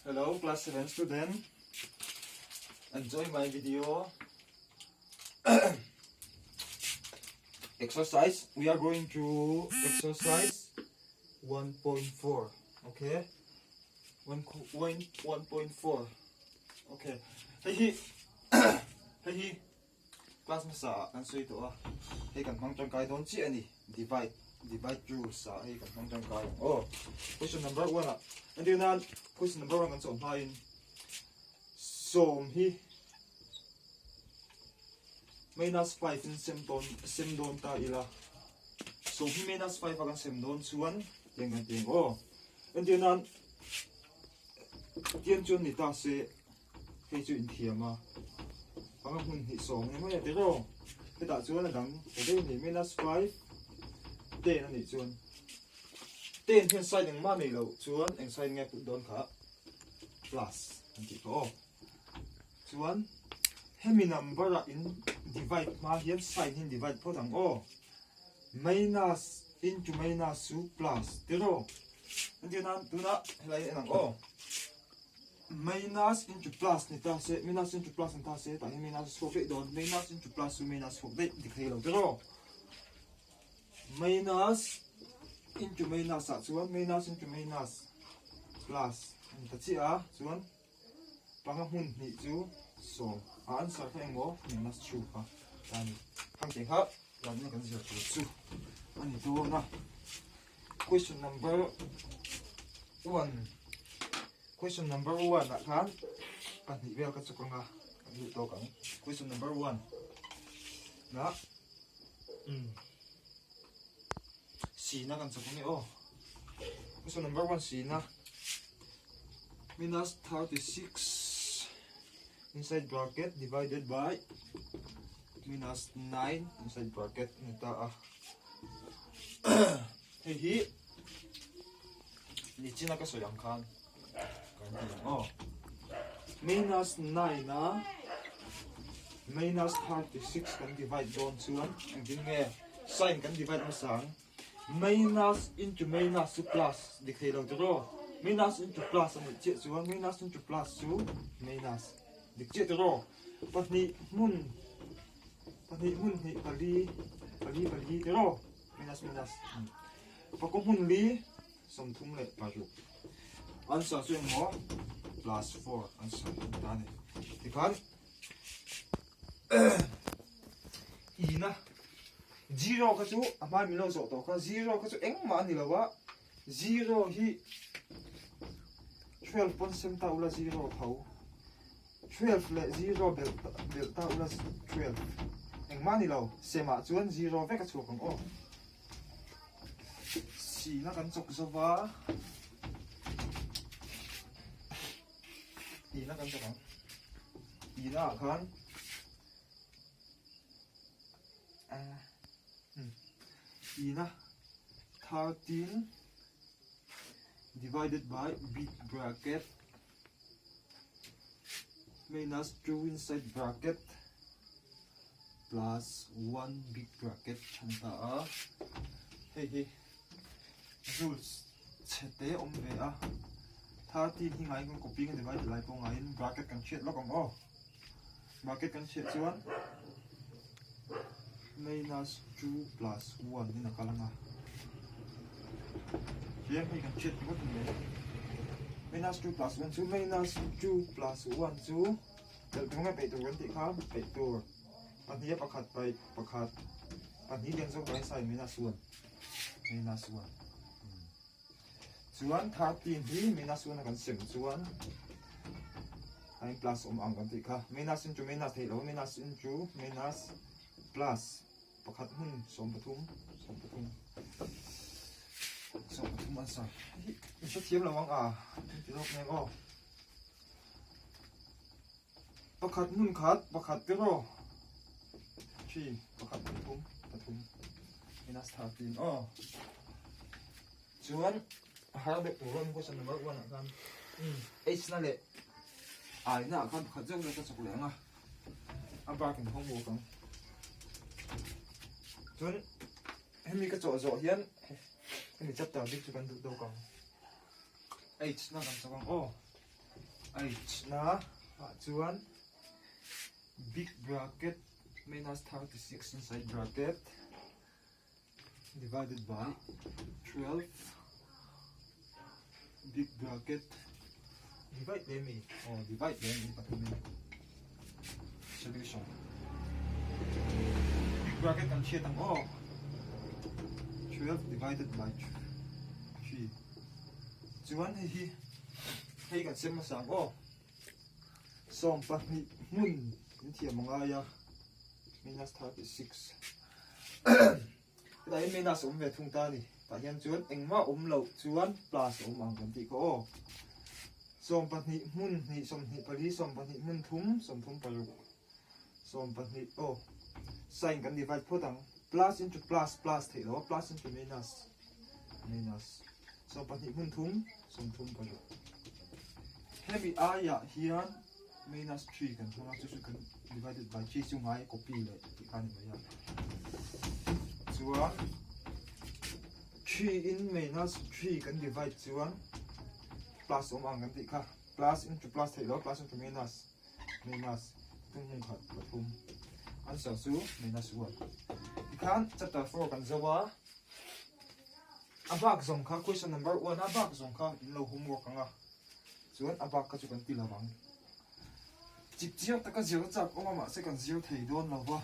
Hello, class 7 student. Enjoy my video. Exercise. We are going to exercise 1.4. Okay. 1.4. Okay. Hey, hey. Class masa kan so ito ah. Hey kan mang tangkay don chi ani. Divide through sa hey kan mang tangkay. Oh. Question number 1 ah. Hindi na question number 1 kan so main. So he minus 5 in sem don ta ila. So he minus 5 akan sem don suan yang ganting. Oh. Hindi na tiyan chun ni ta se hey chu in thiam ma. Pang hun hi song ni mo ya te ro. Ke ta chuan la dang ke ni minus 5 ten ani chuan. Ten hian side ng ma nei lo chuan eng side nge put don kha plus anti ko. Chuan hemi number in divide ma hian side hin divide po dang o. Minus into minus su plus te ro. Anti na tu na helai nang o. Minus into plus ni ta se minus into plus ni ta se ta minus so fe don minus into plus su minus so fe dikhai lo te ro. Minus into minus a chuan minus into minus plus ta chi a chuan pang hun ni chu so answer ka ngo minus 2 ha ani hang te kha lan ni kan zero chu ani tu na question number 1 question number 1 na kan ni vel ka chukanga ni to kan question number 1 na C na kan chukang ni oh question number 1 C na minus 36 inside bracket divided by minus 9 inside bracket ni ta ah hi ni china ka so yang kan oh minus 9 na minus 36 kan divide don chuan ang din nge sign kan divide ma sang minus into minus to plus dikhai lo ro minus into plus ani che chuan minus into plus su minus dik che ro pahni mun ni pali ro minus pakong hun li som thum le paru answer so mo plus 4 answer tani dikan ina 0 ka chu ama mi lo so to ka 0 ka chu eng ma ni lawa 0 hi 12 pon sem ta ula 0 thau 12 le 0 bel ta ula 12 eng ma ni lo sema chuan 0 ve ka chu kong o si na kan chok zawa ina kan chok ina kan ina 13 divided by big bracket minus 2 inside bracket plus 1 big bracket chanta hey rules chete om ve a 13 hi ngai kong copy kan divide lai po ngai bracket kan chet lo kong o bracket kan chet chuan minus 2 plus 1 ni nakalanga here we can check what minus 2 plus 1 so minus 2 plus 1 so tel tunga pe to ganti kha pe to paniya pakhat pai pakhat pani den so bai sai minus 1 chuan 13 hi minus 1 kan sem chuan ai plus ang ganti kha minus into minus thelo minus into minus plus pakhat hun som pathum answer so thiam lawang a ti lok ne o pakhat hun khat pakhat te ro chi pakhat pathum minus 13 oh chuan har be puron question number 1 kan h na le ai na kan pakhat jong le ka chok le nga a ba kin hong wo kang chuan hemi ka chaw zo hian hemi chapter dik chu kan du do kang h na kan chawang o h na chuan big bracket minus 36 inside bracket divided by 12 big bracket divide them in solution big bracket kan chia tang o 12 divided by 3 chuan hei kan sem sang o som pahnih hmun in thiam anga minus 36 đây minus về thung ta đi tại hiện chuan engma lo chuan plus ang kan ti ko o som pahnih hmun ni som ni pali som pahnih hmun thum palu som pahnih o sign kan divide photang plus into plus thei lo plus into minus som pahnih hmun thum som thum palu hemi aya hian minus 3 kan thunga chu kan divided by 3 chu ngai copy le ti kan ni ya chuan 3 in minus 3 kan divide chuan plus ang kan ti kha plus into plus thei lo plus into minus tung kha pathum answer chu minus 1 kan chapter 4 kan zawa abak zong kha question number 1 abak zong kha in lo homework anga chuan abak ka chu kan ti lawang chip chiao taka zero chak oma se kan zero thei don lawa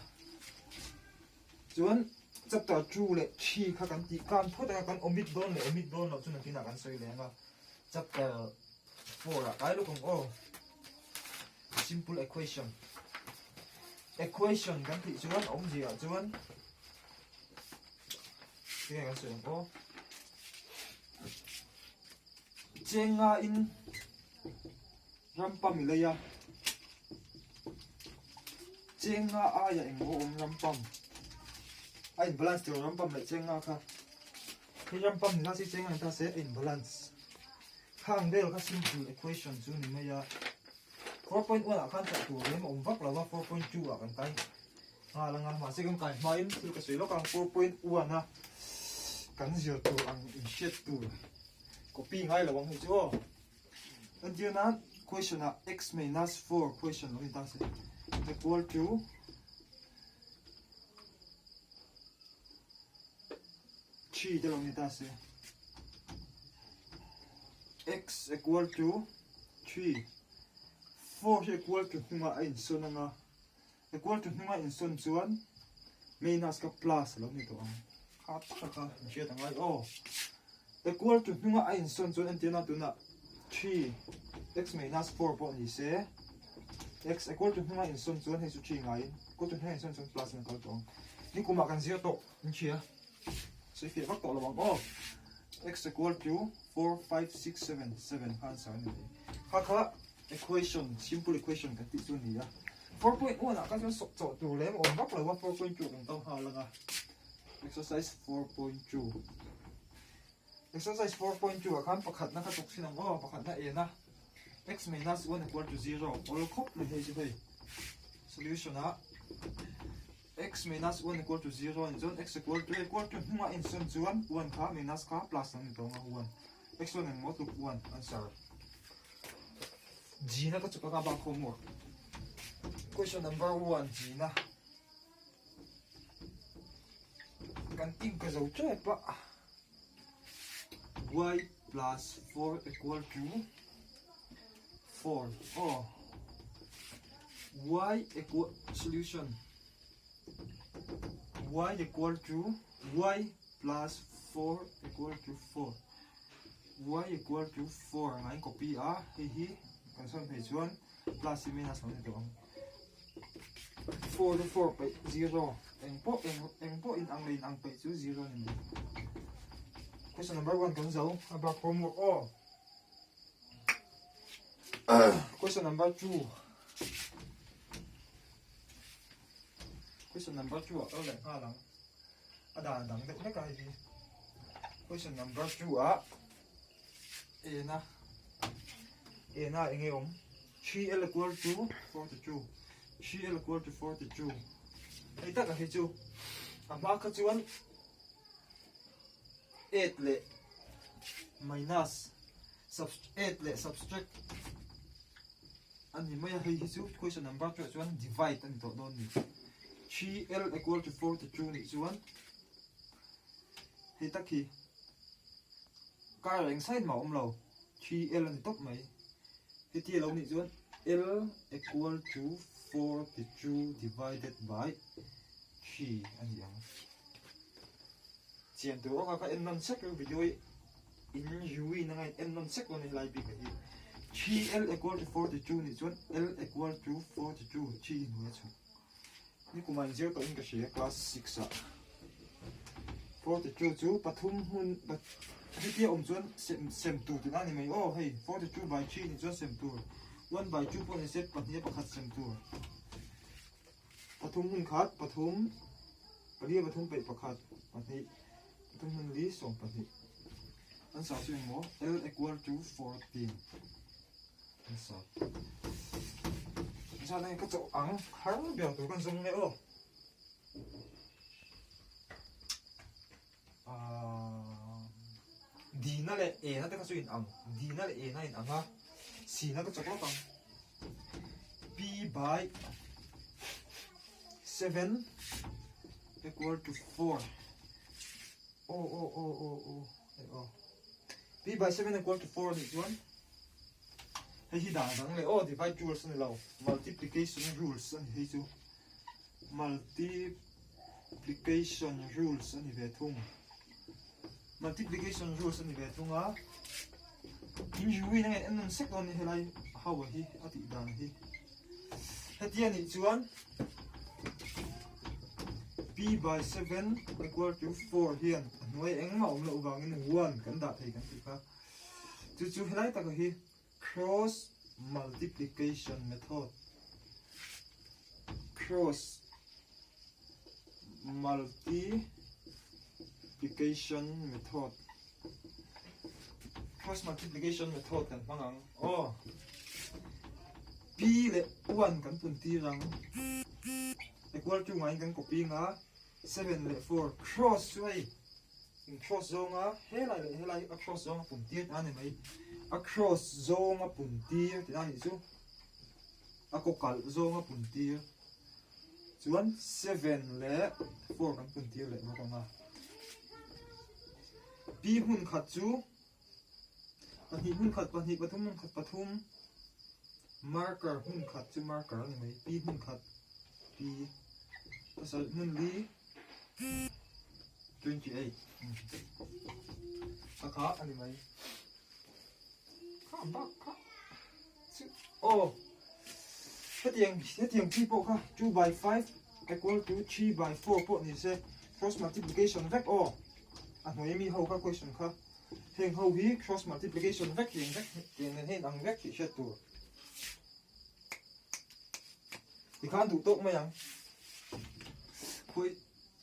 chuan chapter 2 le 3 kha kan ti kan phota kan omit don lo chuna tina kan soi le nga chapter 4 a kai lu kong o simple equation kan ti chuan om ji a chuan ke kan soi o chenga in rampam ilaya chenga aya engmo rampam ai balance to rampam le chenga kha khi rampam ni la si chenga ta se in balance khang del kha simple equation chu ni maya 4.1 a khan cha tu le ma vak lawa 4.2 a kan kai langa ma se kan kai ma in tu ka sei lo kang 4.1 na kan zero tu ang in shet tu copy ngai lawang hi chu until na question a x minus 4 question lo ta se equal to chi de lo ta se x equal to 3 4 equal to hunga in son anga equal to hunga in son chuan minus ka plus lo ni to ang kha je ta ngai o equal to hunga in son chuan antina tuna 3 x minus 4 po ni se x equal to hunga in son chuan he chu 3 ngai equal to hunga in son chuan plus na ka tong ni kuma kan zero to in chia so if you to lo bang o x equal to 4 5 6 7 7 answer ni kha equation simple equation kan ti chu ni ya 4.1 a ka chu sok cho tu le om bak lo wa 4.2 kan tong ha langa exercise 4.2 exercise 4.2 a kan pakhat na ka tok sinang o pakhat na e na x minus 1 equal to 0 all khop le he ji solution a x minus 1 equal to 0 and zone x equal to hunga in son chuan 1 kha minus kha plus ang to nga 1 x1 and mod 1 answer g na ka chu ka ba homework question number 1 g na kan ting ka zo che pa y plus 4 equal to 4 oh y equal solution y equal to y plus 4 equal to 4 y equal to 4 ngai copy a hi kan son page 1 plus minus ang ito 4 to 4 by 0 engpo in ang line ang page 0 ni question number 1 kan zo about homework o question number 2 question number 2 ở lại ha lang ada dang de na kai question number 2 a e na enge 3l equal to 42 3l equal to 42 ai ta ka hi chu ama ka chuan 8 le minus 8 le subtract ani mai hi chu question number 2 chuan divide ani to don ni 3l equal to 42 ni chuan hi takhi ka reng side ma lo 3l ani top mai hi ti lo ni chuan l equal to 42 divided by 3 ani ang chian tu ka en non sek video in ui na ngai en non sek ni lai bi ka hi 3l equal to 42 ni chuan l equal to 42 chi nu chu ni kuman zero to in ka she class 6 a 42 chu pathum hun hi ti chuan sem tu ti na ni mai oh hey 42 by 3 ni chuan sem tu 1 by 2 point set pahnia pakhat sem tu pathum hun khat pathum pali pathum pe pakhat pahni pathum hun li som pahni an sa chu mo l equal to 14 an sa sa này có chỗ ắng kháng biểu tôi con dùng nữa đi nó lại e nó tới cái chuyện ắng đi nó lại e nó in ắng ha xì nó có chỗ có bằng b by 7 equal to 4 b by 7 equal to 4 thì chuẩn hay hi đảng đắng này divide rules này lâu multiplication rules này hay chú multiplication rules này về thùng multiplication rules này về thùng á in ui này em non sek on này lại how hi ở thị đảng hi hết tiền này chuan b by 7 equal to 4 hiền nói anh mạo lộ vào cái này 1 cần đạt thì cần gì khác chú lại ta có hi cross multiplication method cross multiplication method kan mangang p le 1 kan pun ti rang equal to ngai kan copy nga 7 le 4 cross way in cross zonga helai a cross zonga pun ti ani mai across zonga puntir ti nani chu akokal zonga puntir chuan 7 le 4 kan puntir le ma pi hun khat chu pani hun khat pani pathum hun khat pathum marker hun khat chu marker ni mai pi hun khat pi pasal hun li 28 akha ani mai hết tiền people ha 2 by 5 equal to 3 by 4 po ni se cross multiplication vec nói mi hậu các question ha hình hậu hi cross multiplication vec tiền nên hết bằng vec chỉ xét tu thì khán thủ tốt mấy anh cuối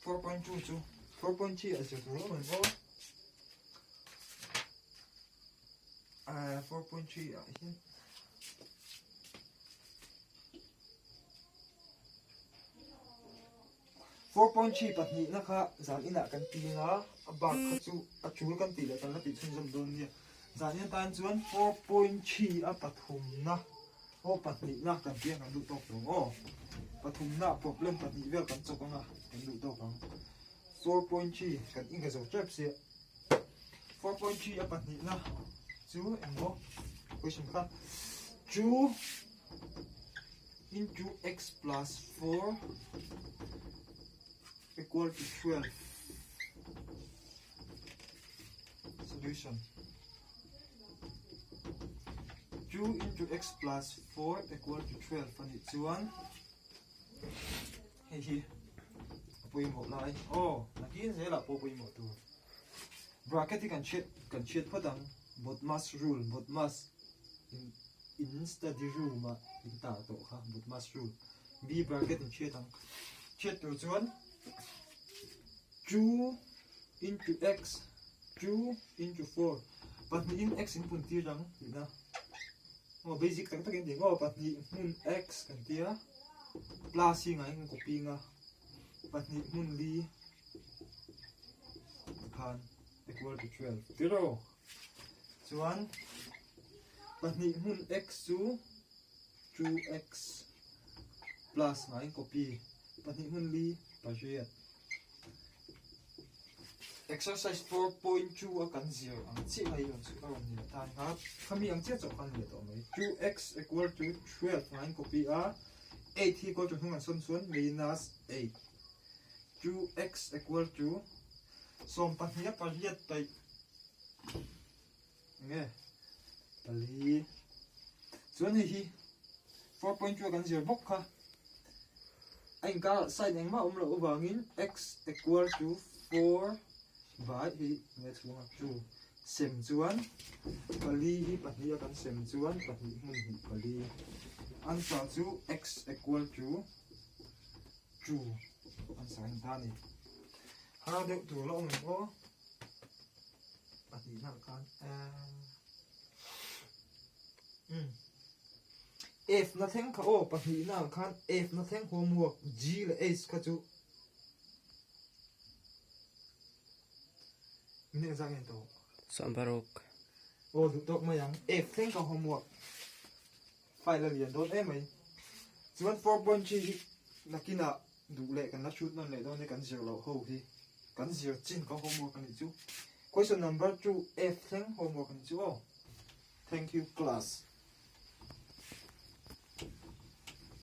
4.2 chú 4.3 ở chỗ đó mình có 4.3 ở here 4.3 bật nhị nó khá giảm in lại căn tì nó bạc khá chú căn tì lại căn nó bị xung dâm đơn nha giảm in tan chuan 4.3 bật hùm nó bật nhị nó căn tì căn đủ tốc đúng bật hùm nó problem bật nhị về căn chọc nó căn đủ tốc đúng 4.3 căn in cái dấu chép xịa 4.3 bật nhị nó chú em có question khác chú into x plus 4 equal to 12 solution 2 into x plus 4 equal to 12 and it's 1 hey pui một lại là kia sẽ là pui một tu bracket thì cần chết phát đằng một mass rule một mass in study rule mà in ta tổ ha một mass rule b bracket thì chết từ chuan 2 into x 2 into 4 but in x in pun tia rang na basic tak tak ending but ni mun x kan tia plus hi ngai kan copy nga but ni mun li kan equal to 12 zero chuan pahnih hun x chu 2x plus ngai copy pahnih hun li pariat exercise 4.2 akan zero ang chi mai yon su aron ni tan ha kami ang che chok kan le to mai 2x equal to 12 ngai copy a 8 hi ko chu hungan son son minus 8 2x equal to som pahnia pariat pai nghe pali chuan hi 4.2 kan zero bok kha anh ka side anh ma lo wangin x equal to 4 by hi nghe chunga 2 sem chuan pali hi pahnia kan sem chuan pahni hun hi pali answer chu x equal to 2 answer hin ta ni ha de tu lo ng o pahni na kan F nothing ka o pahni na kan F nothing homework G le H ka chu ini exam to Sambarok. o du tok ma yang F thing ka homework file la lian don em ai chuan 4.3 nakina du le kan na shoot non le don ne kan zero lo ho hi kan zero chin ka homework kan chu question number 2 F thing homework kan chu o thank you class